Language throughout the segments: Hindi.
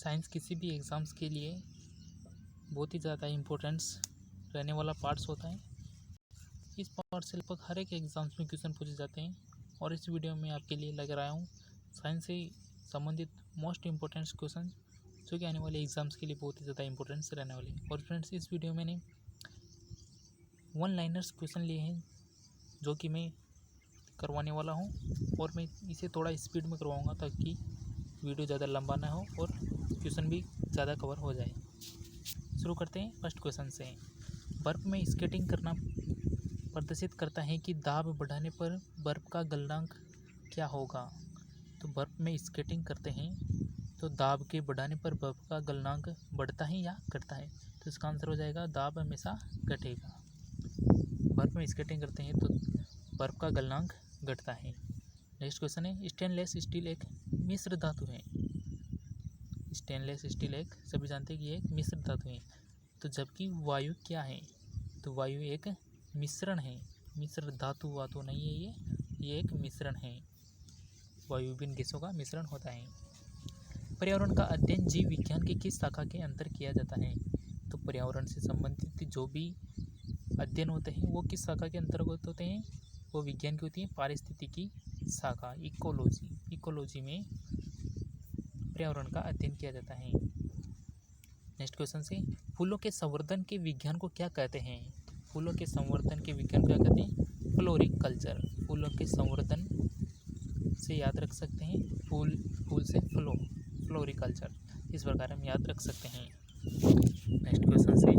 साइंस किसी भी एग्ज़ाम्स के लिए बहुत ही ज़्यादा इम्पोर्टेंस रहने वाला पार्ट्स होता है। इस पार्ट से लगभग हर एक एग्ज़ाम्स में क्वेश्चन पूछे जाते हैं और इस वीडियो में आपके लिए लेकर आया हूँ साइंस से संबंधित मोस्ट इम्पोर्टेंट क्वेश्चन जो कि आने वाले एग्ज़ाम्स के लिए बहुत ही ज़्यादा इम्पोर्टेंस रहने वाले हैं। और फ्रेंड्स, इस वीडियो में मैंने वन लाइनर्स क्वेश्चन लिए हैं जो कि मैं करवाने वाला हूँ और मैं इसे थोड़ा स्पीड में करवाऊँगा ताकि वीडियो ज़्यादा लंबा ना हो और क्वेश्चन भी ज़्यादा कवर हो जाए। शुरू करते हैं फर्स्ट क्वेश्चन से। बर्फ़ में स्केटिंग करना प्रदर्शित करता है कि दाब बढ़ाने पर बर्फ़ का गलनांक क्या होगा। तो बर्फ़ में स्केटिंग करते हैं तो दाब के बढ़ाने पर बर्फ़ का गलनांक बढ़ता है या घटता है। तो इसका आंसर हो जाएगा दाब हमेशा घटेगा। बर्फ़ में स्केटिंग करते हैं तो बर्फ़ का गलनांक घटता है। नेक्स्ट क्वेश्चन है, स्टेनलेस स्टील एक मिश्र धातु है। स्टेनलेस स्टील एक सभी जानते हैं कि एक मिश्र धातु है। तो जबकि वायु क्या है, तो वायु एक मिश्रण है। मिश्र धातु वातु नहीं है, ये एक मिश्रण है। वायु विभिन्न गैसों का मिश्रण होता है। पर्यावरण का अध्ययन जीव विज्ञान की किस शाखा के अंतर किया जाता है। तो पर्यावरण से संबंधित जो भी अध्ययन होते हैं वो किस शाखा के अंतर्गत होते हैं, वो विज्ञान की होती है पारिस्थितिकी शाखा, इकोलॉजी। इकोलॉजी में पर्यावरण का अध्ययन किया जाता है। नेक्स्ट क्वेश्चन से, फूलों के संवर्धन के विज्ञान को क्या कहते हैं। फूलों के संवर्धन के विज्ञान को क्या कहते हैं, फ्लोरिकल्चर। फूलों के संवर्धन से याद रख सकते हैं फूल से फ्लोरिकल्चर, इस प्रकार हम याद रख सकते हैं। नेक्स्ट क्वेश्चन से,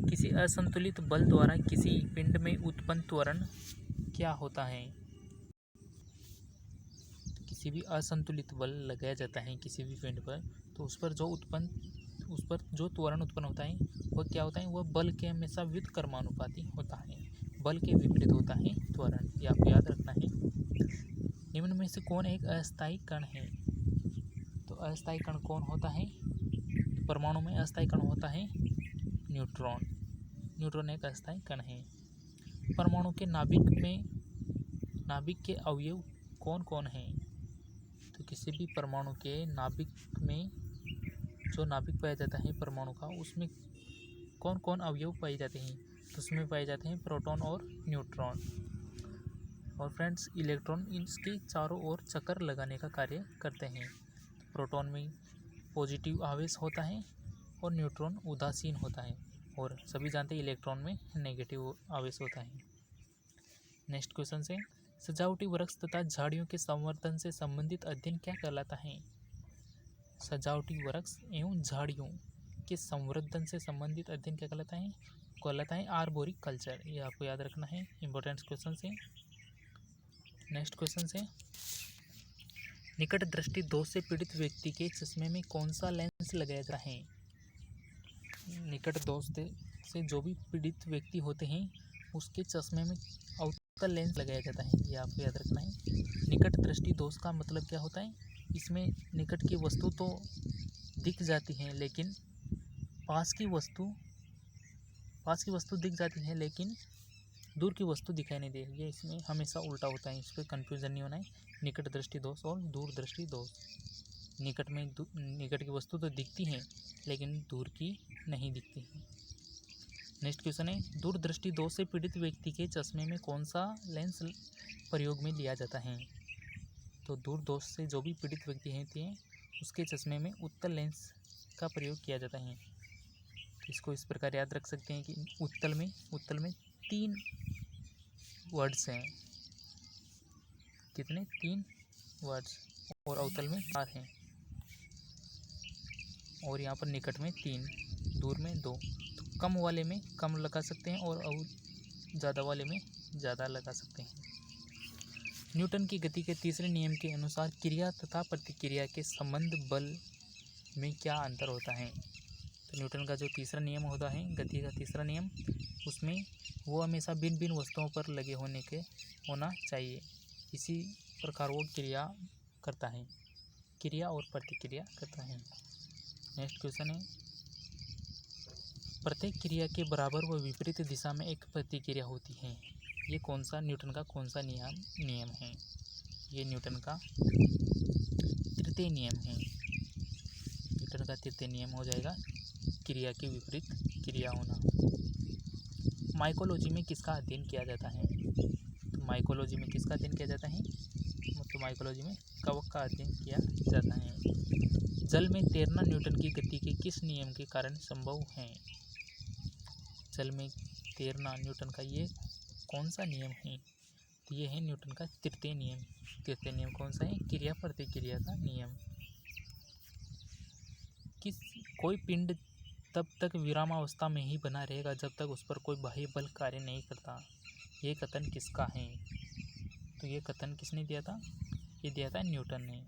किसी असंतुलित बल द्वारा किसी पिंड में उत्पन्न त्वरण क्या होता है। किसी भी असंतुलित बल लगाया जाता है किसी भी पिंड पर तो उस पर जो त्वरण उत्पन्न होता है वह क्या होता है, वह बल के हमेशा व्युत्क्रमानुपाती होता है। बल के विपरीत होता है त्वरण, ये आपको याद रखना है। निम्न में से कौन एक अस्थायी कण है। तो अस्थायी कण कौन होता है, परमाणु में अस्थायी कण होता है न्यूट्रॉन। न्यूट्रॉन एक अस्थायी कण है। परमाणु के नाभिक के अवयव कौन कौन हैं। तो किसी भी परमाणु के नाभिक में जो नाभिक पाया जाता है परमाणु का, उसमें कौन कौन अवयव पाए जाते हैं। तो उसमें पाए जाते हैं प्रोटॉन और न्यूट्रॉन। और फ्रेंड्स, इलेक्ट्रॉन इसके चारों ओर चक्कर लगाने का कार्य करते हैं। प्रोटॉन में पॉजिटिव आवेश होता है और न्यूट्रॉन उदासीन होता है, और सभी जानते हैं इलेक्ट्रॉन में नेगेटिव आवेश होता है। नेक्स्ट क्वेश्चन से, सजावटी वृक्ष तथा झाड़ियों के संवर्धन से संबंधित अध्ययन क्या कहलाता है। सजावटी वृक्ष एवं झाड़ियों के संवर्धन से संबंधित अध्ययन क्या कहलाता है आर्बोरिकल्चर। ये आपको याद रखना है, इंपॉर्टेंट क्वेश्चन से। नेक्स्ट क्वेश्चन से, निकट दृष्टि दोष से पीड़ित व्यक्ति के चश्मे में कौन सा लेंस लगाया जाता है। निकट दोष से जो भी पीड़ित व्यक्ति होते हैं उसके चश्मे में अवतल लेंस लगाया जाता है, ये आपको याद रखना है। निकट दृष्टि दोष का मतलब क्या होता है, इसमें निकट की वस्तु तो दिख जाती है लेकिन पास की वस्तु दिख जाती है लेकिन दूर की वस्तु दिखाई नहीं दे रही है। इसमें हमेशा उल्टा होता है, इस पर कन्फ्यूजन नहीं होना है। निकट दृष्टि दोष और दूर दृष्टि दोष। निकट की वस्तु तो दिखती है लेकिन दूर की नहीं दिखती है। नेक्स्ट क्वेश्चन है, दूर दृष्टि दोष से पीड़ित व्यक्ति के चश्मे में कौन सा लेंस प्रयोग में लिया जाता है। तो दूर दोष से जो भी पीड़ित व्यक्ति होते हैं उसके चश्मे में उत्तल लेंस का प्रयोग किया जाता है। इसको इस प्रकार याद रख सकते हैं कि उत्तल में 3 वर्ड्स हैं। कितने, 3 वर्ड्स, और अवतल में 4 हैं, और यहाँ पर निकट में 3, दूर में 2। तो कम वाले में कम लगा सकते हैं और ज़्यादा वाले में ज़्यादा लगा सकते हैं। न्यूटन की गति के तीसरे नियम के अनुसार क्रिया तथा प्रतिक्रिया के संबंध बल में क्या अंतर होता है। तो न्यूटन का जो तीसरा नियम होता है, गति का तीसरा नियम, उसमें वो हमेशा भिन्न भिन्न वस्तुओं पर लगे होना चाहिए। इसी प्रकार वो क्रिया करता है, क्रिया और प्रतिक्रिया करता है। नेक्स्ट क्वेश्चन है, प्रत्येक क्रिया के बराबर व विपरीत दिशा में एक प्रतिक्रिया होती है। ये न्यूटन का कौन सा नियम है। ये न्यूटन का तृतीय नियम है। का तृतीय नियम हो जाएगा क्रिया के विपरीत क्रिया होना। माइकोलॉजी में किसका अध्ययन किया जाता है? तो माइकोलॉजी में किसका अध्ययन किया जाता है? तो माइकोलॉजी में कवक का अध्ययन किया जाता है। जल में तैरना न्यूटन की गति के किस नियम के कारण संभव है? जल में तैरना न्यूटन का ये कौन सा नियम है? तो ये है न्यूटन का तृतीय नियम। तृतीय नियम कौन सा है? क्रिया प्रतिक्रिया का नियम। कोई पिंड तब तक विरामावस्था में ही बना रहेगा जब तक उस पर कोई बाह्य बल कार्य नहीं करता। ये कथन किसका है? तो ये कथन किसने दिया था? ये दिया था न्यूटन ने।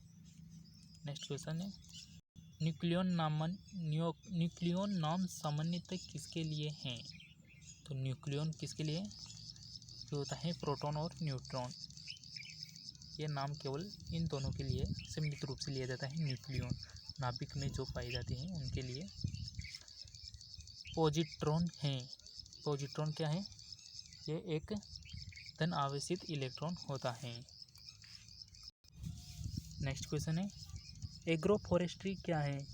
नेक्स्ट क्वेश्चन है, न्यूक्लियन नाम सामान्यतः किसके लिए है? तो न्यूक्लियन किसके लिए? जो होता है प्रोटॉन और न्यूट्रॉन। ये नाम केवल इन दोनों के लिए सीमित रूप से लिया जाता है। न्यूक्लियन नाभिक में जो पाई जाती हैं उनके लिए। पॉजिट्रॉन है। पॉजिट्रॉन क्या है? ये एक धन आवेशित इलेक्ट्रॉन होता है। नेक्स्ट क्वेश्चन है, एग्रोफोरेस्ट्री क्या है?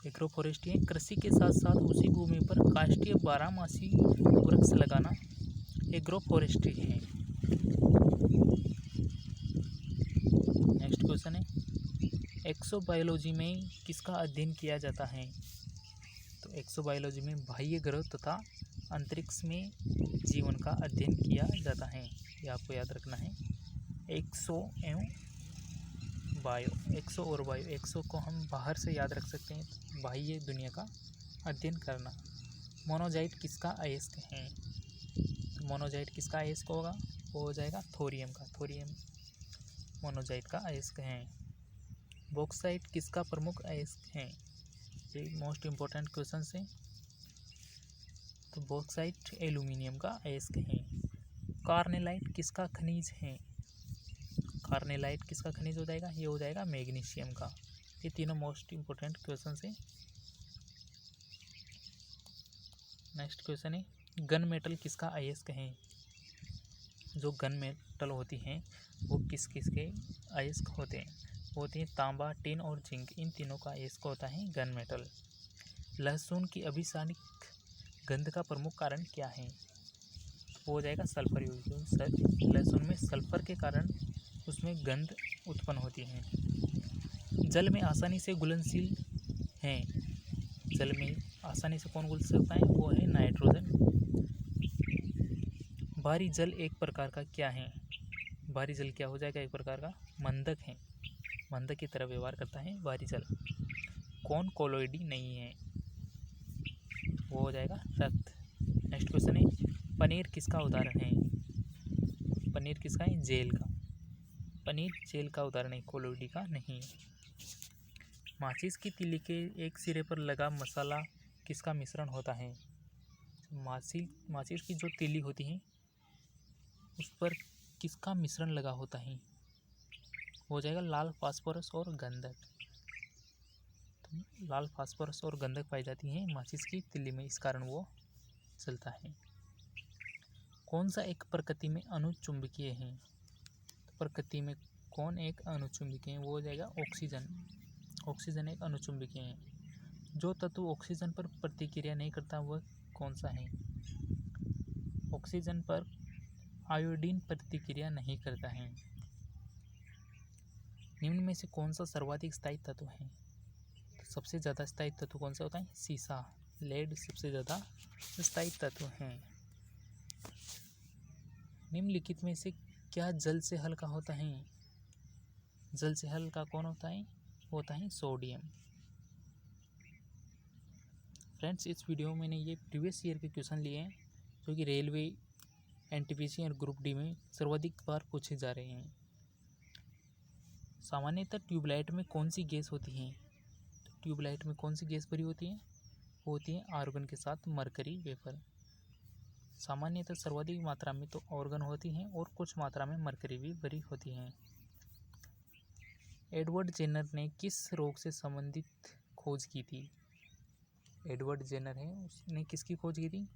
एग्रो फॉरेस्ट्री है कृषि के साथ साथ उसी भूमि पर काष्ठीय बारहमासी वृक्ष लगाना एग्रो फॉरेस्ट्री है। नेक्स्ट क्वेश्चन है, एक्सोबायोलॉजी में किसका अध्ययन किया जाता है? तो एक्सोबायोलॉजी में बाह्य ग्रह तथा अंतरिक्ष में जीवन का अध्ययन किया जाता है। ये आपको याद रखना है। एक्सो एवं बायो, एक्सो और बायो। एक्सो को हम बाहर से याद रख सकते हैं, बाह्य दुनिया का अध्ययन करना। मोनोजाइट किसका अयस्क है? तो मोनोजाइट किसका अयस्क होगा? वो हो जाएगा थोरियम का। थोरियम मोनोजाइट का अयस्क है। बॉक्साइट किसका प्रमुख अयस्क है? ये मोस्ट इम्पोर्टेंट क्वेश्चन है। तो बॉक्साइट एल्यूमिनियम का अयस्क है। कार्नेलाइट किसका खनिज है? कार्नेलाइट किसका खनिज हो जाएगा? ये हो जाएगा मैग्नीशियम का। ये तीनों मोस्ट इम्पोर्टेंट क्वेश्चन है। नेक्स्ट क्वेश्चन है, गन मेटल किसका अयस्क है? जो गन मेटल होती हैं वो किस किस के अयस्क होते हैं? होते हैं तांबा, टिन और जिंक। इन तीनों का अयस्क होता है गन मेटल। लहसुन की अभिसानिक गंध का प्रमुख कारण क्या है? वो हो जाएगा सल्फर यूज। लहसुन में सल्फर के कारण उसमें गंध उत्पन्न होती है। जल में आसानी से घुलनशील हैं। जल में आसानी से कौन घुल सकता है? वो है नाइट्रोजन। भारी जल एक प्रकार का क्या है? भारी जल क्या हो जाएगा? एक प्रकार का मंदक है। मंदक की तरह व्यवहार करता है भारी जल। कौन कोलोइडी नहीं है? वो हो जाएगा रक्त। नेक्स्ट क्वेश्चन है, पनीर किसका उदाहरण है? पनीर किसका है? जेल का। पनीर जेल का उदाहरण है, कोलोइडी का नहीं। माचिस की तीली के एक सिरे पर लगा मसाला किसका मिश्रण होता है? माचिस की जो तीली होती है उस पर किसका मिश्रण लगा होता है? हो जाएगा लाल फास्फोरस और गंधक। तो लाल फास्फोरस और गंधक पाई जाती है माचिस की तीली में, इस कारण वो चलता है। कौन सा एक प्रकृति में अनुचुंबकीय है? तो प्रकृति में कौन एक अनुचुंबकीय है? वो हो जाएगा ऑक्सीजन। ऑक्सीजन एक अनुचुंबकीय है। जो तत्व ऑक्सीजन पर प्रतिक्रिया नहीं करता वह कौन सा है? ऑक्सीजन पर आयोडीन प्रतिक्रिया नहीं करता है। निम्न में से कौन सा सर्वाधिक स्थायी तत्व है? तो सबसे ज़्यादा स्थायी तत्व कौन सा होता है? सीसा। लेड सबसे ज़्यादा स्थायी तत्व है। निम्नलिखित में से क्या जल से हल्का होता है? जल से हल्का कौन होता है? होता है सोडियम। फ्रेंड्स, इस वीडियो में मैंने ये प्रीवियस ईयर के क्वेश्चन लिए हैं जो कि रेलवे, एनटीपीसी और ग्रुप डी में सर्वाधिक बार पूछे जा रहे हैं। सामान्यतः ट्यूबलाइट में कौन सी गैस होती है? तो ट्यूबलाइट में कौन सी गैस भरी होती है? वो होती है आर्गन के साथ मरकरी वेपर। सामान्यतः सर्वाधिक मात्रा में तो ऑर्गन होती हैं और कुछ मात्रा में मरकरी भी भरी होती हैं। एडवर्ड जेनर ने किस रोग से संबंधित खोज की थी? एडवर्ड जेनर है, उसने किसकी खोज की थी?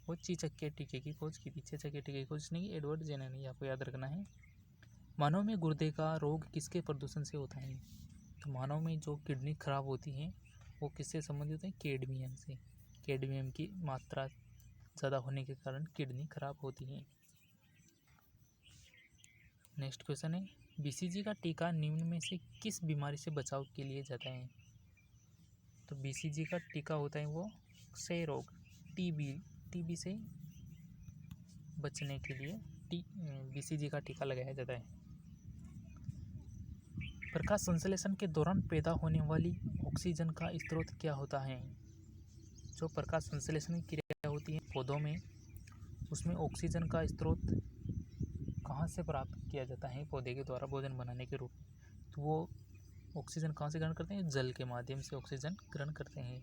वो चेचक के टीके की खोज की थी। चेचक के टीके की खोज नहीं, एडवर्ड जेनर ने, आपको याद रखना है। मानव में गुर्दे का रोग किसके प्रदूषण से होता है? तो मानव में जो किडनी खराब होती है वो किससे संबंधित होते हैं? कैडमियम से। कैडमियम की मात्रा ज़्यादा होने के कारण किडनी खराब होती है। नेक्स्ट क्वेश्चन है, बीसीजी का टीका निम्न में से किस बीमारी से बचाव के लिए जाता है? तो बीसीजी का टीका होता है वो क्षय रोग, टीबी से बचने के लिए बीसीजी का टीका लगाया जाता है। प्रकाश संश्लेषण के दौरान पैदा होने वाली ऑक्सीजन का स्रोत क्या होता है? जो प्रकाश संश्लेषण की क्रिया होती है पौधों में, उसमें ऑक्सीजन का स्रोत कहाँ से प्राप्त किया जाता है? पौधे के द्वारा भोजन बनाने के रूप में। तो वो ऑक्सीजन कहाँ से ग्रहण करते हैं? जल के माध्यम से ऑक्सीजन ग्रहण करते हैं।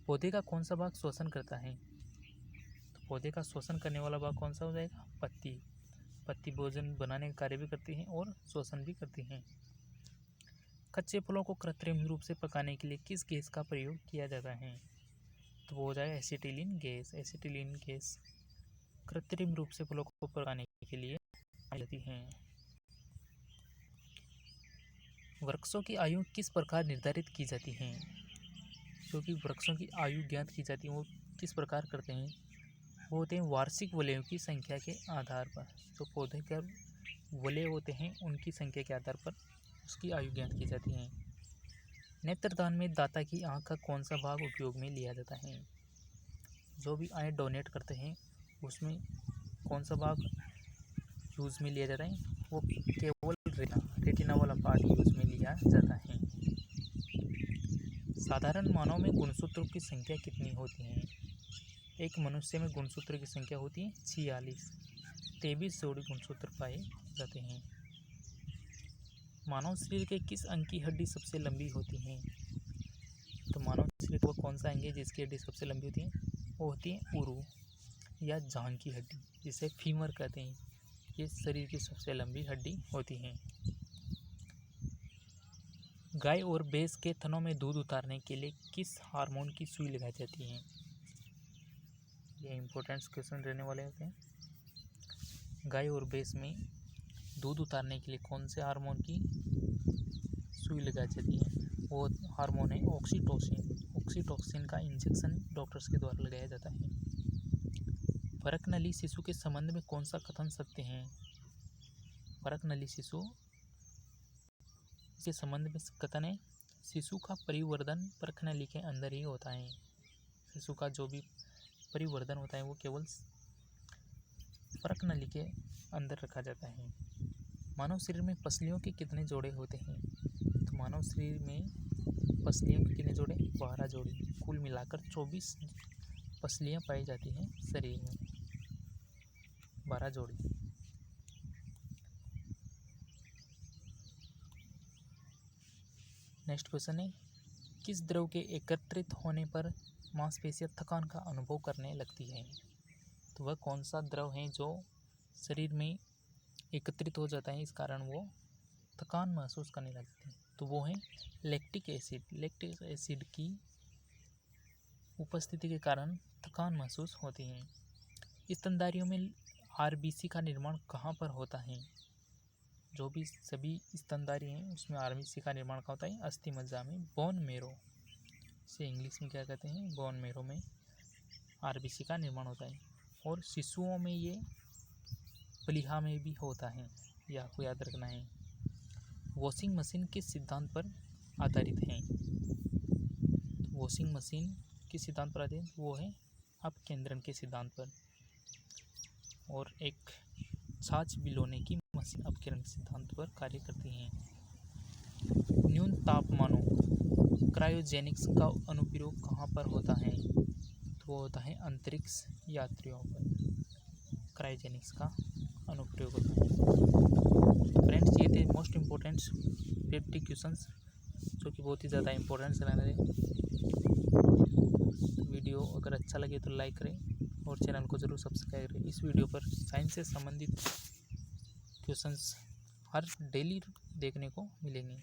पौधे का कौन सा भाग श्वसन करता है? तो पौधे का श्वसन करने वाला भाग कौन सा हो जाएगा? पत्ती। पत्ती भोजन बनाने का कार्य भी करती है और श्वसन भी करती है। कच्चे फलों को कृत्रिम रूप से पकाने के लिए किस गैस का प्रयोग किया जाता है? तो वो हो जाएगा एसिटिलीन गैस। एसिटिलीन गैस कृत्रिम रूप से फलों को पकाने के लिए जाती है। वृक्षों की आयु किस प्रकार निर्धारित की जाती है? जो कि वृक्षों की आयु ज्ञात की जाती है वो किस प्रकार करते हैं? वो होते हैं वार्षिक वलयों की संख्या के आधार पर। जो पौधे के वलय होते हैं उनकी संख्या के आधार पर उसकी आयु ज्ञात की जाती है। नेत्रदान में दाता की आंख का कौन सा भाग उपयोग में लिया जाता है? जो भी आय डोनेट करते हैं उसमें कौन सा भाग यूज में लिया जाता है? वो केवल रेटिना वाला पार्ट यूज में लिया जाता है। साधारण मानव में गुणसूत्रों की संख्या कितनी होती है? एक मनुष्य में गुणसूत्र की संख्या होती है 46। 23 जोड़ी गुणसूत्र पाए जाते हैं। मानव शरीर के किस अंग की हड्डी सबसे लंबी होती है? तो मानव शरीर का कौन सा अंग है जिसकी हड्डी सबसे लंबी होती है? वो होती है उरु या जांघ की हड्डी, जिसे फीमर कहते हैं। ये शरीर की सबसे लंबी हड्डी होती है। गाय और भैंस के थनों में दूध उतारने के लिए किस हार्मोन की सुई लगाई जाती है? ये इम्पोर्टेंट क्वेश्चन रहने वाले होते हैं। गाय और भैंस में दूध उतारने के लिए कौन से हार्मोन की सुई लगाई जाती है? वो हार्मोन है ऑक्सीटोसिन। ऑक्सीटोसिन का इंजेक्शन डॉक्टर्स के द्वारा लगाया जाता है। परकनली शिशु के संबंध में कौन सा कथन सत्य है? परकनली शिशु के संबंध में कथन है, शिशु का परिवर्धन परकनली के अंदर ही होता है। शिशु का जो भी परिवर्धन होता है वो केवल परकनली के अंदर रखा जाता है। मानव शरीर में पसलियों के कितने जोड़े होते हैं? तो मानव शरीर में पसलियों के कितने जोड़े? 12 जोड़ी। कुल मिलाकर 24 पसलियां पाई जाती हैं शरीर में, 12 जोड़ी। नेक्स्ट क्वेश्चन है, किस द्रव के एकत्रित होने पर मांसपेशियां थकान का अनुभव करने लगती है? तो वह कौन सा द्रव है जो शरीर में एकत्रित हो जाता है, इस कारण वो थकान महसूस करने लगते हैं? तो वो है लैक्टिक एसिड। लैक्टिक एसिड की उपस्थिति के कारण थकान महसूस होती है। स्तनधारियों में आरबीसी का निर्माण कहाँ पर होता है? जो भी सभी स्तनधारी हैं उसमें आरबीसी का निर्माण कहाँ होता है? अस्थि मज्जा में, बोन मेरो से इंग्लिश में क्या कहते हैं? बोन मेरो में आरबीसी का निर्माण होता है। और शिशुओं में ये प्लीहा में भी होता है, यह आपको याद रखना है। वॉशिंग मशीन किस सिद्धांत पर आधारित है? वॉशिंग मशीन किस सिद्धांत पर आधारित? वो है अपकेंद्रण के सिद्धांत पर। और एक छाछ बिलोने की मशीन अपकेंद्रण के सिद्धांत पर कार्य करती है। न्यून तापमानों क्रायोजेनिक्स का अनुप्रयोग कहाँ पर होता है? तो वो होता है अंतरिक्ष यात्रियों पर क्रायोजेनिक्स का अनुप्रयोग होता है। फ्रेंड्स, ये थे मोस्ट इम्पोर्टेंट 50 क्वेश्चंस जो कि बहुत ही ज़्यादा इम्पोर्टेंट रहने। वीडियो अगर अच्छा लगे तो लाइक करें और चैनल को ज़रूर सब्सक्राइब करें। इस वीडियो पर साइंस से संबंधित क्वेश्चंस हर डेली देखने को मिलेंगे।